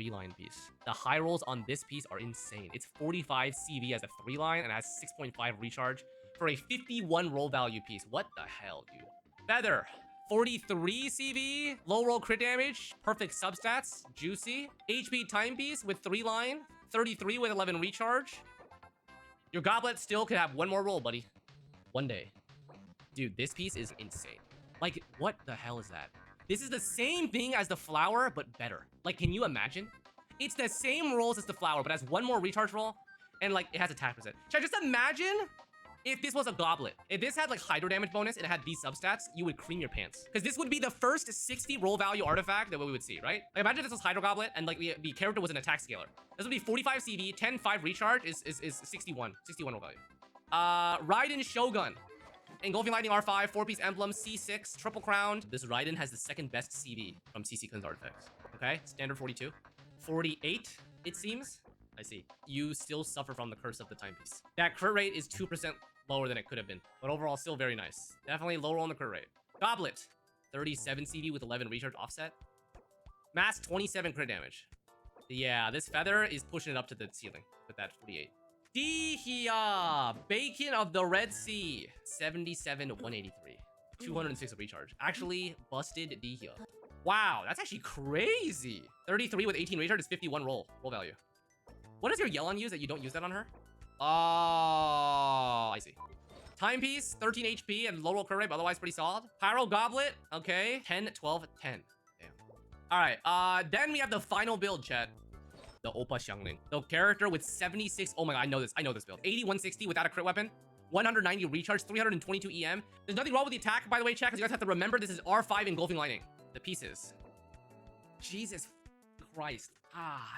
3-line piece. The high rolls on this piece are insane. It's 45 CV as a 3-line and has 6.5 recharge for a 51 roll value piece. What the hell, dude? Feather. 43 CV, low roll crit damage, perfect substats, juicy. HP timepiece with 3-line, 33 with 11 recharge. Your goblet still could have one more roll, buddy. One day. Dude, this piece is insane. Like, what the hell is that? This is the same thing as the flower, but better. Like, can you imagine? It's the same rolls as the flower, but has one more recharge roll, and like, it has attack percent. Should I just imagine if this was a goblet? If this had like hydro damage bonus and it had these substats, you would cream your pants. Because this would be the first 60 roll value artifact that we would see, right? Like, imagine if this was hydro goblet and like the character was an attack scaler. This would be 45 CV, 10, 5 recharge is 61 roll value. Raiden Shogun. Engulfing Lightning R5, 4-piece emblem, C6, triple crowned. This Raiden has the second best CV from CC Cleanse artifacts. Okay, standard 42. 48, it seems. I see. You still suffer from the curse of the timepiece. That crit rate is 2% lower than it could have been, but overall still very nice. Definitely lower on the crit rate. Goblet, 37 CV with 11 recharge offset. Mass, 27 crit damage. Yeah, this feather is pushing it up to the ceiling with that 48. Dihia, Bacon of the Red Sea, 77, 183. 206 of recharge. Actually, busted Dihia. Wow, that's actually crazy. 33 with 18 recharge is 51 roll value. What does your Yelan use that you don't use that on her? Oh, I see. Timepiece, 13 HP and low roll crit rate, but otherwise pretty solid. Pyro Goblet, okay. 10, 12, 10. Damn. All right, then we have the final build, chat. The Oppa Xiangling. The character with 76... Oh my god, I know this build. 80, 160 without a crit weapon. 190 recharge, 322 EM. There's nothing wrong with the attack, by the way, chat, because you guys have to remember this is R5 Engulfing Lightning. The pieces. Jesus Christ.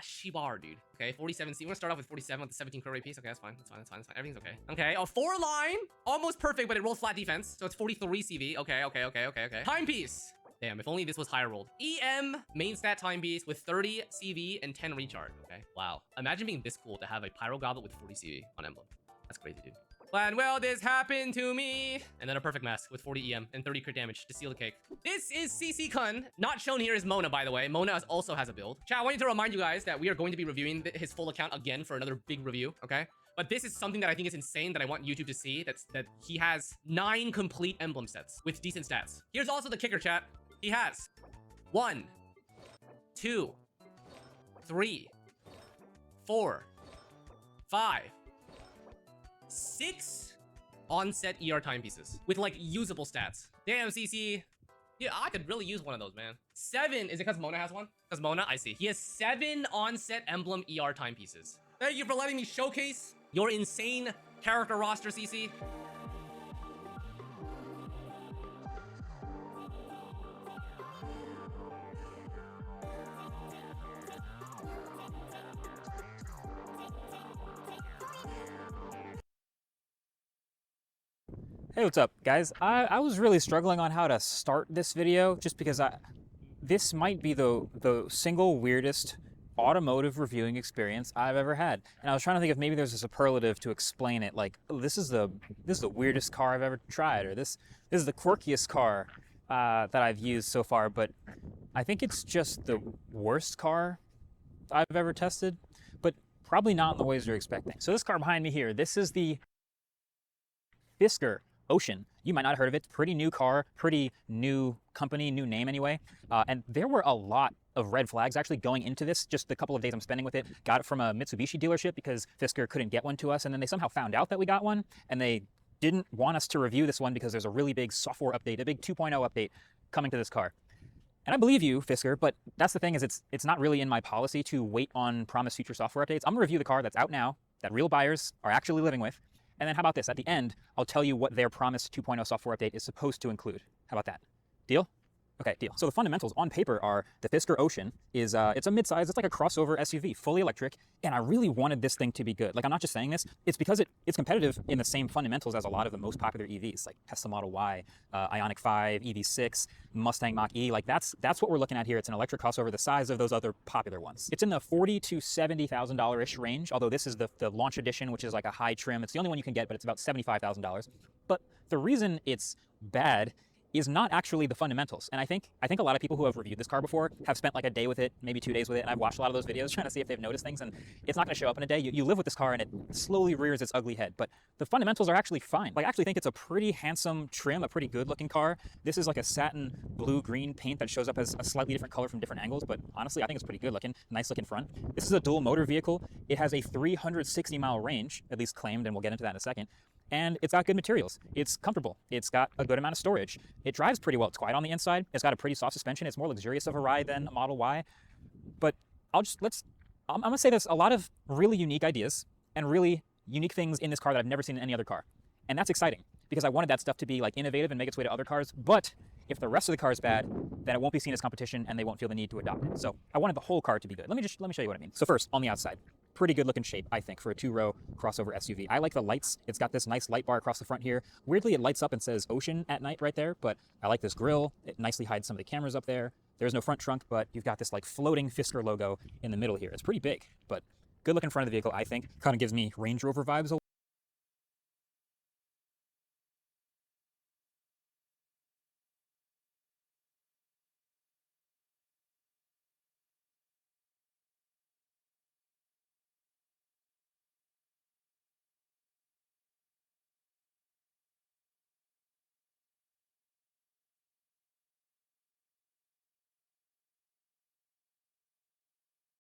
Shibar, dude. Okay, 47 C. We're gonna start off with 47 with the 17 crit rate piece. Okay, that's fine. That's fine. Everything's okay. Okay, a 4-line. Almost perfect, but it rolls flat defense. So it's 43 CV. Okay. Timepiece. Damn, if only this was higher rolled. EM, main stat timepiece with 30 CV and 10 recharge. Okay, wow. Imagine being this cool to have a Pyro Goblet with 40 CV on emblem. That's crazy, dude. When will this happen to me? And then a perfect mask with 40 EM and 30 crit damage to seal the cake. This is CC Kun. Not shown here is Mona, by the way. Mona also has a build. Chat, I wanted to remind you guys that we are going to be reviewing his full account again for another big review, okay? But this is something that I think is insane that I want YouTube to see. That he has 9 complete emblem sets with decent stats. Here's also the kicker, chat. He has 1, 2, 3, 4, 5, 6 on-set ER timepieces with like usable stats. Damn, CC. Yeah, I could really use one of those, man. 7, is it because Mona has one? Because Mona, I see. He has 7 on-set emblem ER timepieces. Thank you for letting me showcase your insane character roster, CC. Hey, what's up, guys? I was really struggling on how to start this video just because this might be the single weirdest automotive reviewing experience I've ever had. And I was trying to think if maybe there's a superlative to explain it, like, oh, this is the weirdest car I've ever tried, or this is the quirkiest car that I've used so far, but I think it's just the worst car I've ever tested, but probably not in the ways you're expecting. So this car behind me here, this is the Fisker Ocean. You might not have heard of it. Pretty new car, pretty new company, new name anyway. And there were a lot of red flags actually going into this, just the couple of days I'm spending with it. Got it from a Mitsubishi dealership because Fisker couldn't get one to us, and then they somehow found out that we got one, and they didn't want us to review this one because there's a really big software update, a big 2.0 update coming to this car. And I believe you, Fisker, but that's the thing, is it's not really in my policy to wait on promised future software updates. I'm gonna review the car that's out now, that real buyers are actually living with. And then how about this? At the end, I'll tell you what their promised 2.0 software update is supposed to include. How about that? Deal? Okay, deal. So the fundamentals on paper are the Fisker Ocean is, it's a midsize, it's like a crossover SUV, fully electric, and I really wanted this thing to be good. Like, I'm not just saying this, it's because it's competitive in the same fundamentals as a lot of the most popular EVs, like Tesla Model Y, Ioniq 5, EV6, Mustang Mach-E, like that's what we're looking at here. It's an electric crossover the size of those other popular ones. It's in the $40,000 to $70,000-ish range, although this is the launch edition, which is like a high trim. It's the only one you can get, but it's about $75,000. But the reason it's bad is not actually the fundamentals. And I think a lot of people who have reviewed this car before have spent like a day with it, maybe 2 days with it, and I've watched a lot of those videos trying to see if they've noticed things, and it's not going to show up in a day. You live with this car and it slowly rears its ugly head, but the fundamentals are actually fine. Like, I actually think it's a pretty handsome trim, a pretty good looking car. This is like a satin blue-green paint that shows up as a slightly different color from different angles, but honestly, I think it's pretty good looking, nice looking front. This is a dual motor vehicle. It has a 360-mile range, at least claimed, and we'll get into that in a second. And it's got good materials. It's comfortable. It's got a good amount of storage. It drives pretty well. It's quiet on the inside. It's got a pretty soft suspension. It's more luxurious of a ride than a Model Y. But I'm gonna say there's a lot of really unique ideas and really unique things in this car that I've never seen in any other car. And that's exciting because I wanted that stuff to be like innovative and make its way to other cars. But if the rest of the car is bad, then it won't be seen as competition and they won't feel the need to adopt it. So I wanted the whole car to be good. Let me show you what I mean. So first, on the outside, pretty good looking shape, I think, for a 2-row crossover SUV. I like the lights. It's got this nice light bar across the front here. Weirdly, it lights up and says Ocean at night right there, but I like this grille. It nicely hides some of the cameras up there. There's no front trunk, but you've got this like floating Fisker logo in the middle here. It's pretty big, but good looking front of the vehicle, I think. Kind of gives me Range Rover vibes a